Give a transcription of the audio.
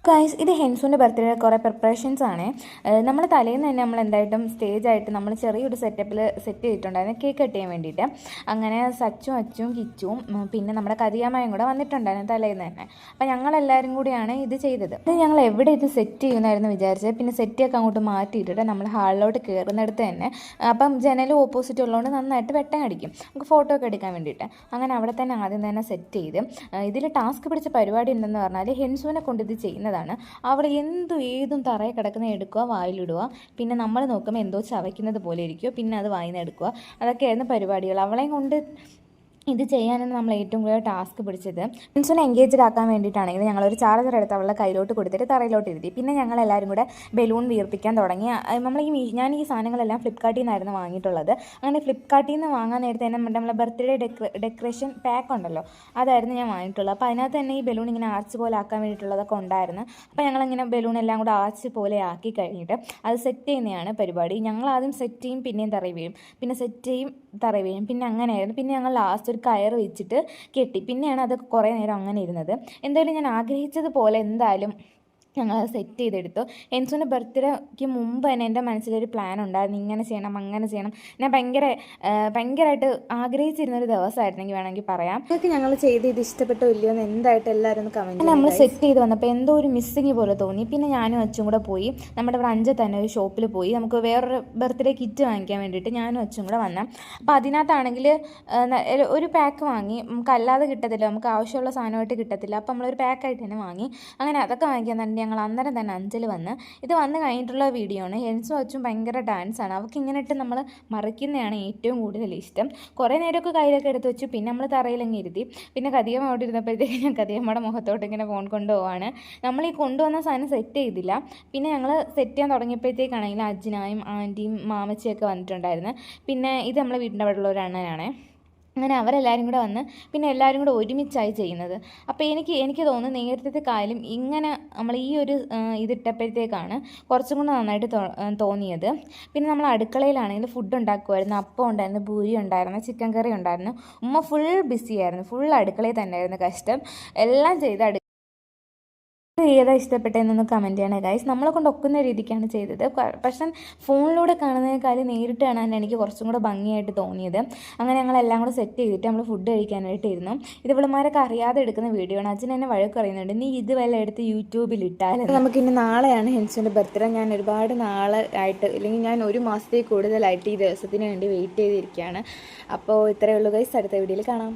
Guys, ഇത് ഹെൻസുവിൻ്റെ birthday കുറേ preparations ആണ്. നമ്മൾ തലേന്ന് തന്നെ നമ്മൾ എന്തായിട്ടും സ്റ്റേജായിട്ട് നമ്മൾ ചെറിയൊരു സെറ്റപ്പിൽ സെറ്റ് ചെയ്തിട്ടുണ്ടായിരുന്നു കേക്ക് കട്ട് ചെയ്യാൻ വേണ്ടിയിട്ട്. അങ്ങനെ സച്ചും അച്ചും കിച്ചും പിന്നെ നമ്മുടെ കതിയാമ്മയും കൂടെ വന്നിട്ടുണ്ടായിരുന്നു തലേന്ന് തന്നെ. അപ്പോൾ ഞങ്ങളെല്ലാവരും കൂടിയാണ് ഇത് ചെയ്തത്. ഇത് ഞങ്ങൾ എവിടെ ഇത് സെറ്റ് ചെയ്യുന്നതായിരുന്നു വിചാരിച്ചത്. പിന്നെ സെറ്റൊക്കെ അങ്ങോട്ട് മാറ്റിയിട്ടിട്ട് നമ്മൾ ഹാളിലോട്ട് കയറുന്നിടത്ത് തന്നെ അപ്പം ജനലും ഓപ്പോസിറ്റ് ഉള്ളതുകൊണ്ട് നന്നായിട്ട് വെട്ടം അടിക്കും നമുക്ക് ഫോട്ടോ ഒക്കെ എടുക്കാൻ വേണ്ടിയിട്ട്. അങ്ങനെ അവിടെ തന്നെ ആദ്യം തന്നെ സെറ്റ് ചെയ്ത് ഇതിൽ ടാസ്ക് പിടിച്ച പരിപാടി ഉണ്ടെന്ന് പറഞ്ഞാൽ ഹെൻസുവിനെ കൊണ്ട് ഇത് ചെയ്യുന്നത്. അവിടെ ഏതും തറയിൽ കിടക്കുന്ന എടുക്കുക, വായിലിടുക, പിന്നെ നമ്മൾ നോക്കുമ്പോൾ എന്തോ ചവയ്ക്കുന്നത് പോലെ ഇരിക്കുക, പിന്നെ അത് വായിന്ന് എടുക്കുക. അതൊക്കെയായിരുന്നു പരിപാടികൾ. അവളെയും കൊണ്ട് ഇത് ചെയ്യാനാണ് നമ്മൾ ഏറ്റവും കൂടുതൽ ടാസ്ക് പിടിച്ചത്. ഫ്രണ്ട്സിനെ എൻഗേജ്ഡ് ആക്കാൻ വേണ്ടിയിട്ടാണെങ്കിൽ ഞങ്ങളൊരു ചാർജർ എടുത്ത് അവളുടെ കയ്യിലോട്ട് കൊടുത്തിട്ട് തറയിലോട്ട് ഇരുത്തി. പിന്നെ ഞങ്ങളെല്ലാവരും കൂടെ ബലൂൺ വീർപ്പിക്കാൻ തുടങ്ങി. ഞാൻ ഈ സാധനങ്ങളെല്ലാം ഫ്ലിപ്കാർട്ടിൽ നിന്നായിരുന്നു വാങ്ങിയിട്ടുള്ളത്. അങ്ങനെ ഫ്ലിപ്കാർട്ടിൽ നിന്ന് വാങ്ങാൻ നേരത്തെ തന്നെ നമ്മളെ ബർത്ത്ഡേ ഡെക്കറേഷൻ പാക്ക് ഉണ്ടല്ലോ, അതായിരുന്നു ഞാൻ വാങ്ങിയിട്ടുള്ളത്. അപ്പോൾ അതിനകത്ത് തന്നെ ഈ ബലൂൺ ഇങ്ങനെ ആർച്ച് പോലെ ആക്കാൻ വേണ്ടിയിട്ടുള്ളതൊക്കെ ഉണ്ടായിരുന്നു. അപ്പോൾ ഞങ്ങളിങ്ങനെ ബലൂൺ എല്ലാം കൂടെ ആർച്ച് പോലെ ആക്കി കഴിഞ്ഞിട്ട് അത് സെറ്റ് ചെയ്യുന്നതാണ് പരിപാടി. ഞങ്ങൾ ആദ്യം സെറ്റ് ചെയ്യും, പിന്നെയും തറയിൽ വീഴും, പിന്നെ സെറ്റ് ചെയ്യും, തറയിൽ വീഴും, പിന്നെ അങ്ങനെയായിരുന്നു. പിന്നെ ഞങ്ങൾ ലാസ്റ്റ് ഒരു കയർ വെച്ചിട്ട് കെട്ടി. പിന്നെയാണ് അത് കുറേ നേരം അങ്ങനെ ഇരുന്നത്. എന്തായാലും ഞാൻ ആഗ്രഹിച്ചതുപോലെ എന്തായാലും ഞങ്ങളത് സെറ്റ് ചെയ്തെടുത്തു. ഹെൻസുവിൻ്റെ ബർത്ത്ഡേക്ക് മുമ്പ് തന്നെ എൻ്റെ മനസ്സിലൊരു പ്ലാൻ ഉണ്ടായിരുന്നു, ഇങ്ങനെ ചെയ്യണം അങ്ങനെ ചെയ്യണം. ഞാൻ ഭയങ്കരമായിട്ട് ആഗ്രഹിച്ചിരുന്നൊരു ദിവസമായിരുന്നു എനിക്ക് വേണമെങ്കിൽ പറയാം. നിങ്ങൾക്ക് ഞങ്ങൾ ചെയ്ത് ഇത് ഇഷ്ടപ്പെട്ടോ ഇല്ലയോ എന്ന് എന്തായിട്ട് എല്ലാവരും ഒന്ന് കമൻറ്റ്. നമ്മൾ സെറ്റ് ചെയ്ത് വന്നപ്പോൾ എന്തോ ഒരു മിസ്സിങ് പോലെ തോന്നി. പിന്നെ ഞാനും അച്ചും കൂടെ പോയി നമ്മുടെ ഇവിടെ അഞ്ച് തന്നെ ഒരു ഷോപ്പിൽ പോയി നമുക്ക് വേറൊരു ബർത്ത്ഡേ കിറ്റ് വാങ്ങിക്കാൻ വേണ്ടിയിട്ട് ഞാനും അച്ചും കൂടെ വന്നു. അപ്പോൾ അതിനകത്താണെങ്കിൽ ഒരു പാക്ക് വാങ്ങി. നമുക്ക് അല്ലാതെ കിട്ടത്തില്ല, നമുക്ക് ആവശ്യമുള്ള സാധനമായിട്ട് കിട്ടത്തില്ല. അപ്പോൾ നമ്മളൊരു പാക്കായിട്ട് തന്നെ വാങ്ങി. അങ്ങനെ അതൊക്കെ വാങ്ങിക്കാൻ തന്നെ ഞങ്ങൾ അന്നേരം തന്നെ അഞ്ചൽ വന്ന് ഇത് വന്ന് കഴിഞ്ഞിട്ടുള്ള വീഡിയോ ആണ്. ഹെൻസും അച്ചും ഭയങ്കര ഡാൻസാണ്. അവർക്ക് ഇങ്ങനെ ഇട്ട് നമ്മൾ മറിക്കുന്നതാണ് ഏറ്റവും കൂടുതൽ ഇഷ്ടം. കുറേ നേരമൊക്കെ കയ്യിലൊക്കെ എടുത്ത് വെച്ചു. പിന്നെ നമ്മൾ തറയിലങ്ങ് ഇരുത്തി. പിന്നെ കതിയമ്മ അവിടെ ഇരുന്നപ്പോഴത്തേക്ക് ഞാൻ കതിയമ്മയുടെ മുഖത്തോട്ട് ഇങ്ങനെ ഫോൺ കൊണ്ടുപോവാണ്. നമ്മൾ ഈ കൊണ്ടുവന്ന സാധനം സെറ്റ് ചെയ്തില്ല. പിന്നെ ഞങ്ങൾ സെറ്റ് ചെയ്യാൻ തുടങ്ങിയപ്പോഴത്തേക്കാണെങ്കിൽ അജ്ജനായും ആൻറ്റിയും മാമച്ചിയൊക്കെ വന്നിട്ടുണ്ടായിരുന്നു. പിന്നെ ഇത് നമ്മളെ വീടിൻ്റെ അവിടെ ഉള്ള ഒരു അണ്ണനാണ്. അങ്ങനെ അവരെല്ലാവരും കൂടെ വന്ന് പിന്നെ എല്ലാവരും കൂടെ ഒരുമിച്ചായി ചെയ്യുന്നത്. അപ്പോൾ എനിക്ക് തോന്നുന്നു നേരത്തെ കാലം ഇങ്ങനെ നമ്മൾ ഈ ഒരു ഇതിട്ടപ്പോഴത്തേക്കാണ് കുറച്ചും കൂടെ നന്നായിട്ട് തോന്നിയത്. പിന്നെ നമ്മൾ അടുക്കളയിലാണെങ്കിൽ ഫുഡ് ഉണ്ടാക്കുമായിരുന്നു. അപ്പം ഉണ്ടായിരുന്നു, പൂരി ഉണ്ടായിരുന്നു, ചിക്കൻ കറി ഉണ്ടായിരുന്നു. ഉമ്മ ഫുൾ ബിസിയായിരുന്നു, ഫുൾ അടുക്കളയിൽ തന്നെയായിരുന്നു കഷ്ടം. എല്ലാം ചെയ്ത് ഏതാ ഇഷ്ടപ്പെട്ടതെന്നൊന്ന് കമൻറ്റ് ചെയ്യണേ ഗൈസ്. നമ്മളെ കൊണ്ട് ഒക്കുന്ന രീതിക്കാണ് ചെയ്തത്. പക്ഷേ ഫോണിലൂടെ കാണുന്നതിനേക്കാളും നേരിട്ട് കാണാൻ എനിക്ക് കുറച്ചും കൂടെ ഭംഗിയായിട്ട് തോന്നിയത്. അങ്ങനെ ഞങ്ങളെല്ലാം കൂടെ സെറ്റ് ചെയ്തിട്ട് നമ്മൾ ഫുഡ് കഴിക്കാനായിട്ടിരുന്നു. ഇത് ഇവളുമാരൊക്കെ അറിയാതെ എടുക്കുന്ന വീഡിയോ ആണ്. അച്ഛൻ എന്നെ വഴക്ക് പറയുന്നുണ്ട്, നീ ഇത് വല്ല എടുത്ത് യൂട്യൂബിൽ ഇട്ടാൽ. നമുക്കിനി നാളെയാണ് ഹെൻസുവിൻ്റെ ബർത്ത്ഡേ. ഞാൻ ഒരുപാട് നാളെ ആയിട്ട്, അല്ലെങ്കിൽ ഞാൻ ഒരു മാസത്തിൽ കൂടുതലായിട്ട് ഈ ദിവസത്തിന് വേണ്ടി വെയിറ്റ് ചെയ്തിരിക്കുകയാണ്. അപ്പോൾ ഇത്രയേ ഉള്ളൂ ഗൈസ്. അടുത്ത വീഡിയോയിൽ കാണാം.